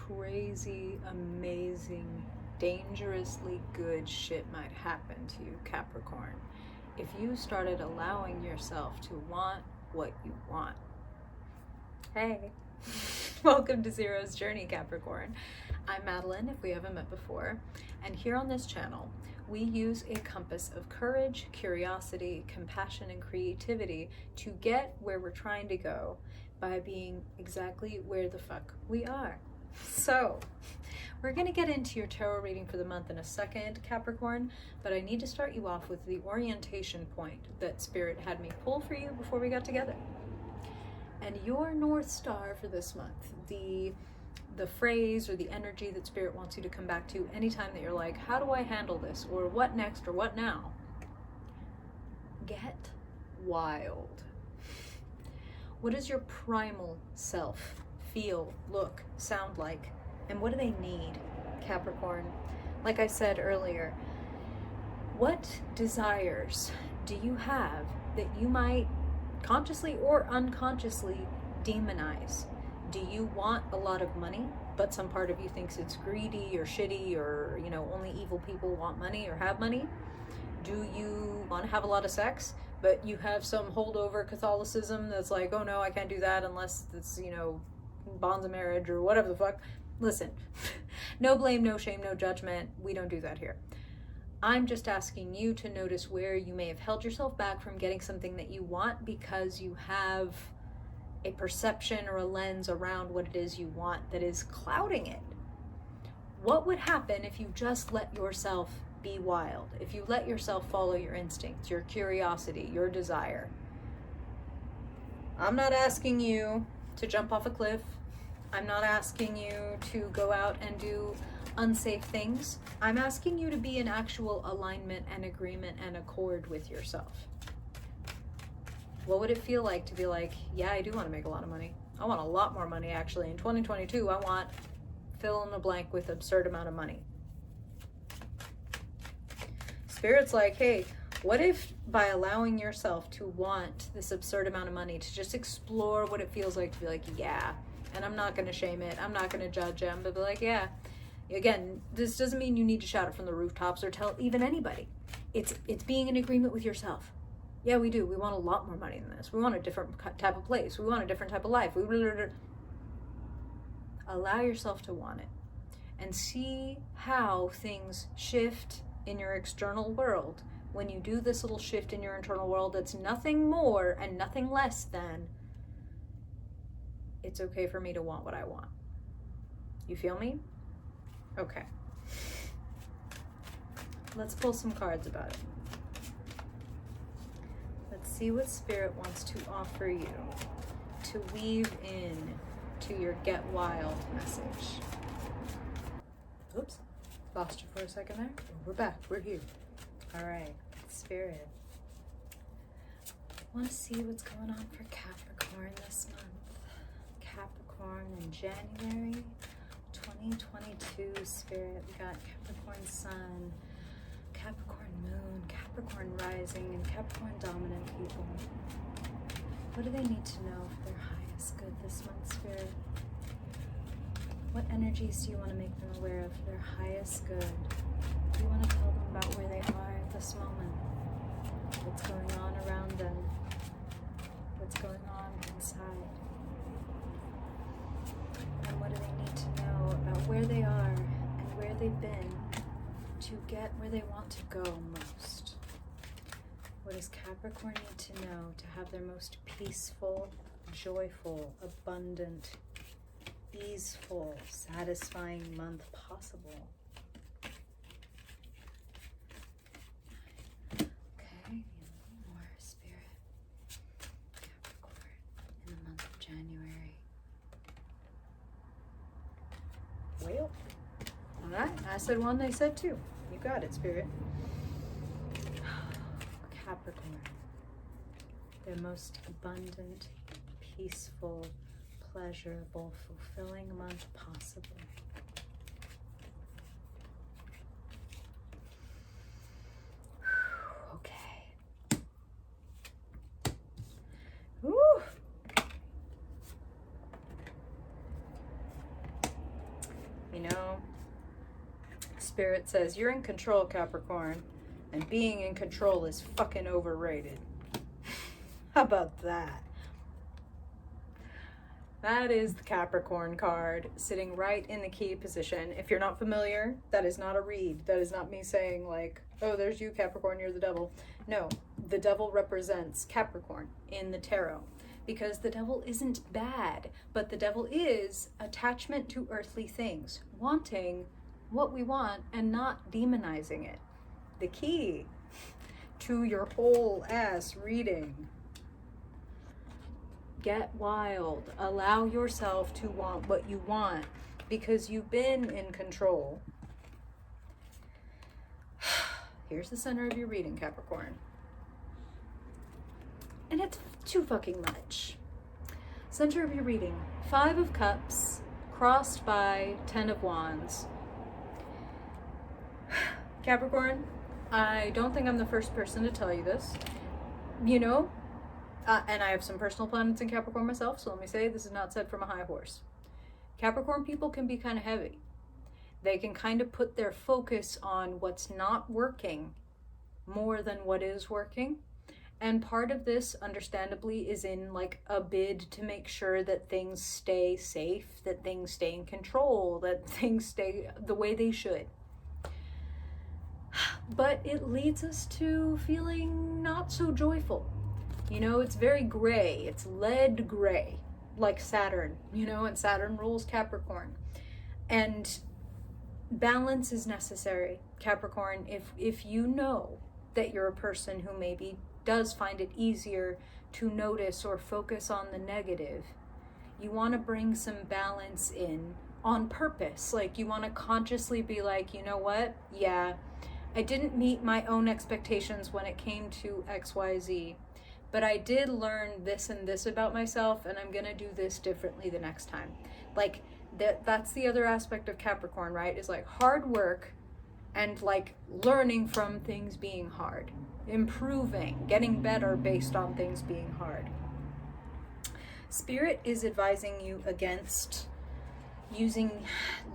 crazy, amazing, dangerously good shit might happen to you, Capricorn, if you started allowing yourself to want what you want. Hey, welcome to Zero's Journey, Capricorn. I'm Madeline, if we haven't met before, and here on this channel, we use a compass of courage, curiosity, compassion, and creativity to get where we're trying to go by being exactly where the fuck we are. So, we're going to get into your tarot reading for the month in a second, Capricorn, but I need to start you off with the orientation point that Spirit had me pull for you before we got together. And your North Star for this month, the phrase or the energy that Spirit wants you to come back to anytime that you're like, how do I handle this? Or what next? Or what now? Get wild. What does your primal self feel, look, sound like? And what do they need, Capricorn? Like I said earlier, what desires do you have that you might consciously or unconsciously demonize? Do you want a lot of money, but some part of you thinks it's greedy or shitty or, only evil people want money or have money? Do you want to have a lot of sex, but you have some holdover Catholicism that's like, oh no, I can't do that unless it's, bonds of marriage or whatever the fuck? Listen, no blame, no shame, no judgment. We don't do that here. I'm just asking you to notice where you may have held yourself back from getting something that you want because you have a perception or a lens around what it is you want that is clouding it. What would happen if you just let yourself be wild? If you let yourself follow your instincts, your curiosity, your desire? I'm not asking you to jump off a cliff. I'm not asking you to go out and do unsafe things. I'm asking you to be in actual alignment and agreement and accord with yourself. What would it feel like to be like, yeah, I do want to make a lot of money. I want a lot more money, actually. In 2022, I want fill in the blank with absurd amount of money. Spirit's like, hey, what if by allowing yourself to want this absurd amount of money, to just explore what it feels like to be like, yeah, and I'm not going to shame it. I'm not going to judge them, but be like, yeah. Again, this doesn't mean you need to shout it from the rooftops or tell even anybody. It's being in agreement with yourself. Yeah, we do. We want a lot more money than this. We want a different type of place. We want a different type of life. Allow yourself to want it and see how things shift in your external world when you do this little shift in your internal world that's nothing more and nothing less than it's okay for me to want what I want. You feel me? Okay. Let's pull some cards about it. Let's see what Spirit wants to offer you to weave in to your get wild message. Oops, lost you for a second there. We're back, we're here. All right, Spirit. Want to see what's going on for Capricorn this month. Capricorn in January 2022, Spirit. We got Capricorn Sun, Capricorn Moon, Capricorn Rising, and Capricorn Dominant people. What do they need to know for their highest good this month, Spirit? What energies do you want to make them aware of for their highest good? Do you want to tell them about where they are at this moment? What's going on around them? What's going on inside? And what do they need to know about where they are and where they've been to get where they want to go most? What does Capricorn need to know to have their most peaceful, joyful, abundant, easeful, satisfying month possible? Okay, a little more, Spirit. Capricorn in the month of January. Well, all right, I said one, they said two. You got it, Spirit. Capricorn, their most abundant, peaceful, pleasurable, fulfilling month possible. Okay. Woo! You know, Spirit says, you're in control, Capricorn, and being in control is fucking overrated. How about that? That is the Capricorn card sitting right in the key position. If you're not familiar, that is not a read. That is not me saying like, oh, there's you, Capricorn, you're the devil. No, the devil represents Capricorn in the tarot because the devil isn't bad, but the devil is attachment to earthly things, wanting what we want and not demonizing it. The key to your whole ass reading. Get wild. Allow yourself to want what you want because you've been in control. Here's the center of your reading, Capricorn. And it's too fucking much. Center of your reading. 5 of Cups crossed by 10 of Wands. Capricorn, I don't think I'm the first person to tell you this. You know, and I have some personal planets in Capricorn myself, so let me say this is not said from a high horse. Capricorn people can be kind of heavy. They can kind of put their focus on what's not working more than what is working. And part of this, understandably, is in like a bid to make sure that things stay safe, that things stay in control, that things stay the way they should. But it leads us to feeling not so joyful. You know, it's very gray. It's lead gray, like Saturn, you know, and Saturn rules Capricorn. And balance is necessary, Capricorn. If you know that you're a person who maybe does find it easier to notice or focus on the negative, you want to bring some balance in on purpose. Like, you want to consciously be like, you know what? Yeah, I didn't meet my own expectations when it came to XYZ. But I did learn this and this about myself, and I'm going to do this differently the next time. Like, that's the other aspect of Capricorn, right? Is like hard work and like learning from things being hard. Improving, getting better based on things being hard. Spirit is advising you against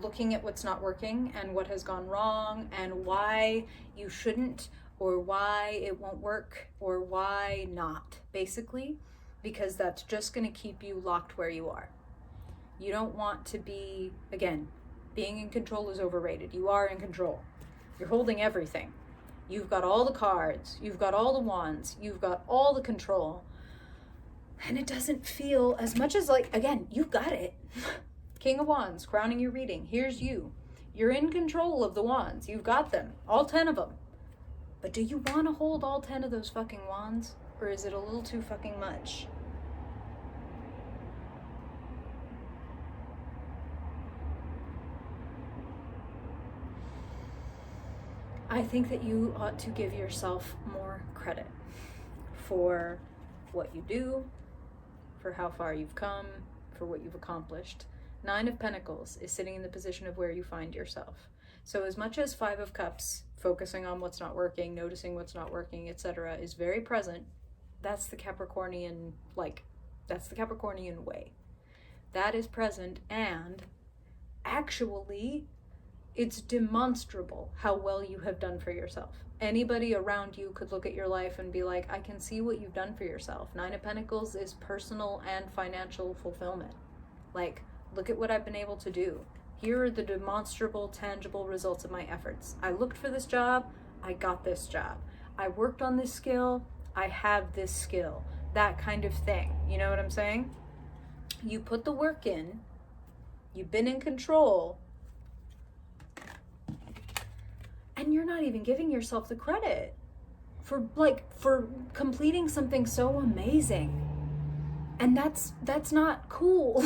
looking at what's not working and what has gone wrong and why you shouldn't, or why it won't work, or why not, basically, because that's just going to keep you locked where you are. You don't want to be, again, being in control is overrated. You are in control. You're holding everything. You've got all the cards, you've got all the wands, you've got all the control, and it doesn't feel as much as like, again, you've got it. King of Wands, crowning your reading. Here's you. You're in control of the wands. You've got them, all 10 of them. But do you want to hold all 10 of those fucking wands? Or is it a little too fucking much? I think that you ought to give yourself more credit for what you do, for how far you've come, for what you've accomplished. 9 of Pentacles is sitting in the position of where you find yourself. So as much as 5 of Cups, focusing on what's not working, noticing what's not working, etc., is very present, that's the Capricornian, that's the Capricornian way. That is present, and actually, it's demonstrable how well you have done for yourself. Anybody around you could look at your life and be like, I can see what you've done for yourself. 9 of Pentacles is personal and financial fulfillment. Like, look at what I've been able to do. Here are the demonstrable, tangible results of my efforts. I looked for this job, I got this job. I worked on this skill, I have this skill. That kind of thing. You know what I'm saying? You put the work in, you've been in control, and you're not even giving yourself the credit for completing something so amazing. And that's not cool.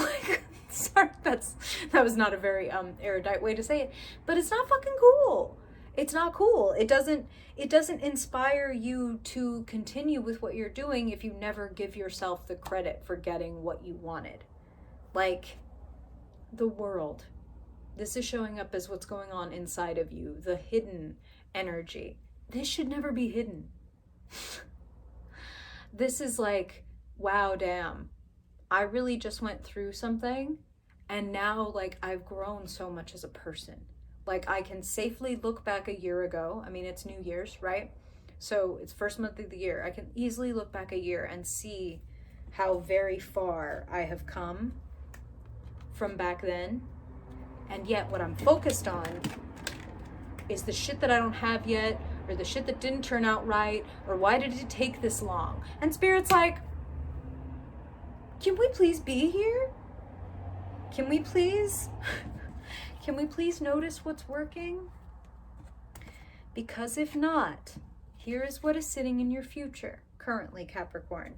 Sorry, that was not a very erudite way to say it, but it's not fucking cool. It's not cool. It doesn't inspire you to continue with what you're doing if you never give yourself the credit for getting what you wanted. Like, the world. This is showing up as what's going on inside of you, the hidden energy. This should never be hidden. This is like, wow, damn. I really just went through something, And now, like, I've grown so much as a person. Like, I can safely look back a year ago. I mean, it's New Year's, right? So it's first month of the year. I can easily look back a year and see how very far I have come from back then. And yet what I'm focused on is the shit that I don't have yet, or the shit that didn't turn out right, or why did it take this long? And Spirit's like, can we please be here? Can we please notice what's working? Because if not, here is what is sitting in your future currently, Capricorn.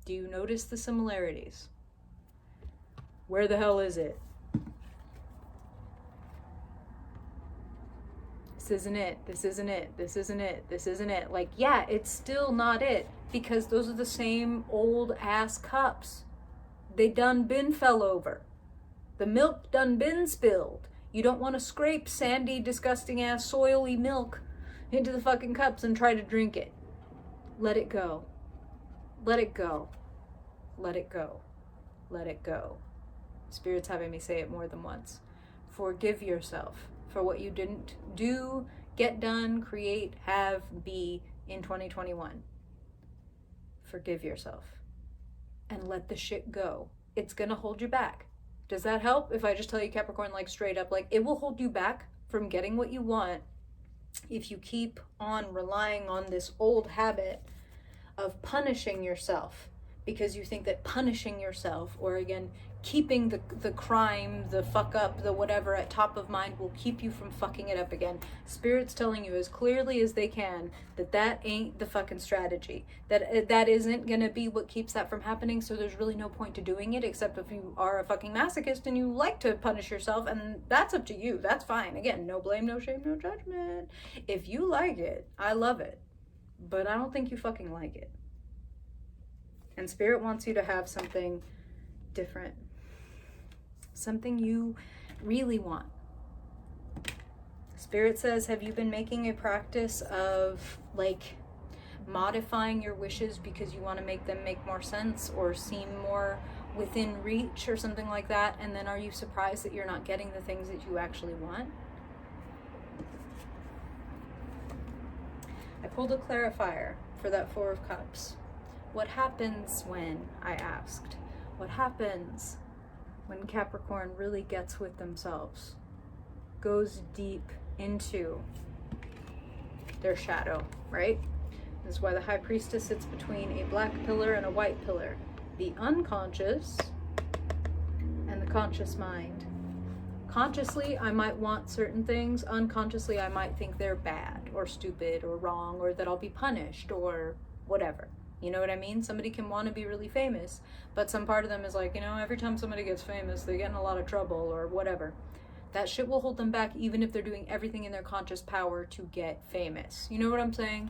Do you notice the similarities? Where the hell is it? This isn't it. This isn't it. This isn't it. This isn't it. Like, yeah, it's still not it, because those are the same old ass cups. They done been fell over. The milk done been spilled. You don't want to scrape sandy, disgusting ass, soily milk into the fucking cups and try to drink it. Let it go. Let it go. Let it go. Let it go. Spirit's having me say it more than once. Forgive yourself for what you didn't do, get done, create, have, be in 2021. Forgive yourself. And let the shit go. It's gonna hold you back. Does that help if I just tell you, Capricorn, like straight up, like it will hold you back from getting what you want if you keep on relying on this old habit of punishing yourself, because you think that punishing yourself, or again, keeping the crime, the fuck up, the whatever at top of mind will keep you from fucking it up again. Spirit's telling you as clearly as they can that that ain't the fucking strategy. That isn't gonna be what keeps that from happening, so there's really no point to doing it, except if you are a fucking masochist and you like to punish yourself, and that's up to you. That's fine. Again, no blame, no shame, no judgment. If you like it, I love it. But I don't think you fucking like it. And Spirit wants you to have something different. Something you really want. Spirit says, have you been making a practice of like modifying your wishes because you want to make them make more sense or seem more within reach or something like that? And then are you surprised that you're not getting the things that you actually want? I pulled a clarifier for that Four of Cups. What happens when, I asked, what happens when Capricorn really gets with themselves, goes deep into their shadow, right? This is why the High Priestess sits between a black pillar and a white pillar. The unconscious and the conscious mind. Consciously, I might want certain things. Unconsciously, I might think they're bad or stupid or wrong, or that I'll be punished or whatever. You know what I mean? Somebody can want to be really famous, but some part of them is like, you know, every time somebody gets famous, they get in a lot of trouble or whatever. That shit will hold them back even if they're doing everything in their conscious power to get famous. You know what I'm saying?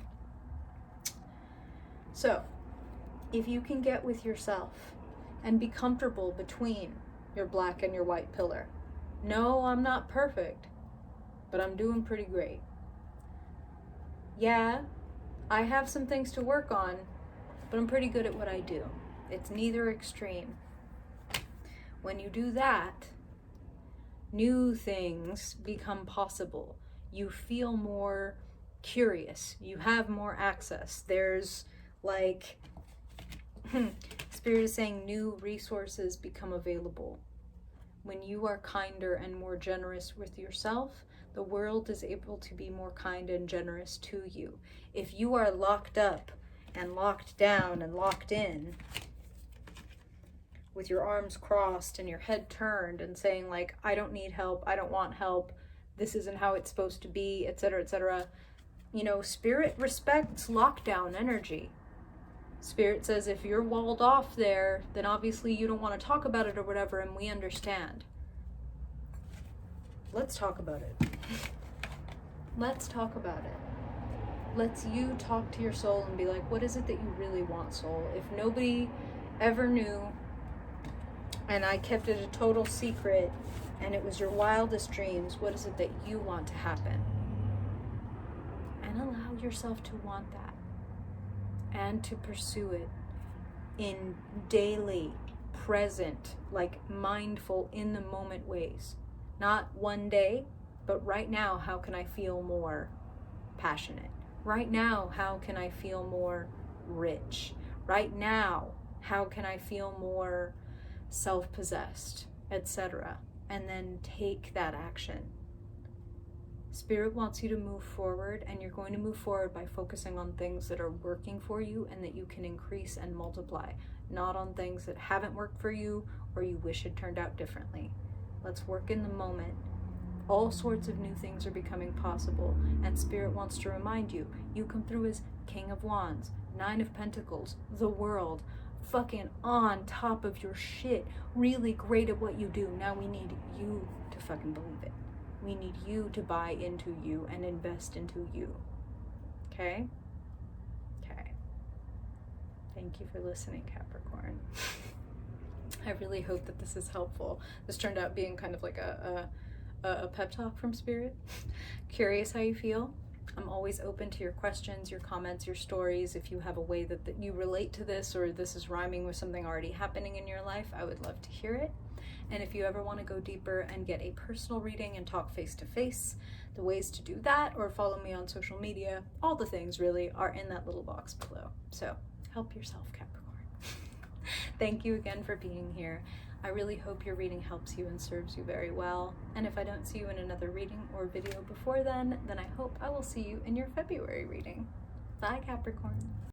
So, if you can get with yourself and be comfortable between your black and your white pillar. No, I'm not perfect, but I'm doing pretty great. Yeah, I have some things to work on, but I'm pretty good at what I do. It's neither extreme. When you do that, new things become possible. You feel more curious. You have more access. There's like, Spirit is saying new resources become available. When you are kinder and more generous with yourself, the world is able to be more kind and generous to you. If you are locked up and locked down and locked in with your arms crossed and your head turned and saying like, I don't need help, I don't want help, this isn't how it's supposed to be, etc., etc. You know, Spirit respects lockdown energy. Spirit says if you're walled off there, then obviously you don't want to talk about it or whatever, and we understand. Let's talk about it. Let's talk about it. Let's you talk to your soul and be like, what is it that you really want, soul? If nobody ever knew, and I kept it a total secret, and it was your wildest dreams, what is it that you want to happen? And allow yourself to want that. And to pursue it in daily present, like mindful in the moment ways. Not one day, but right now, how can I feel more passionate? Right now, how can I feel more rich? Right now, how can I feel more self-possessed, etc.? And then take that action. Spirit wants you to move forward, and you're going to move forward by focusing on things that are working for you and that you can increase and multiply, not on things that haven't worked for you or you wish had turned out differently. Let's work in the moment. All sorts of new things are becoming possible, and Spirit wants to remind you, you come through as King of Wands, Nine of Pentacles, the world, fucking on top of your shit, really great at what you do. Now we need you to fucking believe it. We need you to buy into you and invest into you. Okay? Okay. Thank you for listening, Capricorn. I really hope that this is helpful. This turned out being kind of like a pep talk from Spirit. Curious how you feel? I'm always open to your questions, your comments, your stories. If you have a way that you relate to this, or this is rhyming with something already happening in your life, I would love to hear it. And if you ever want to go deeper and get a personal reading and talk face to face, the ways to do that, or follow me on social media, all the things really are in that little box below. So help yourself, Capricorn. Thank you again for being here. I really hope your reading helps you and serves you very well. And if I don't see you in another reading or video before then I hope I will see you in your February reading. Bye, Capricorn.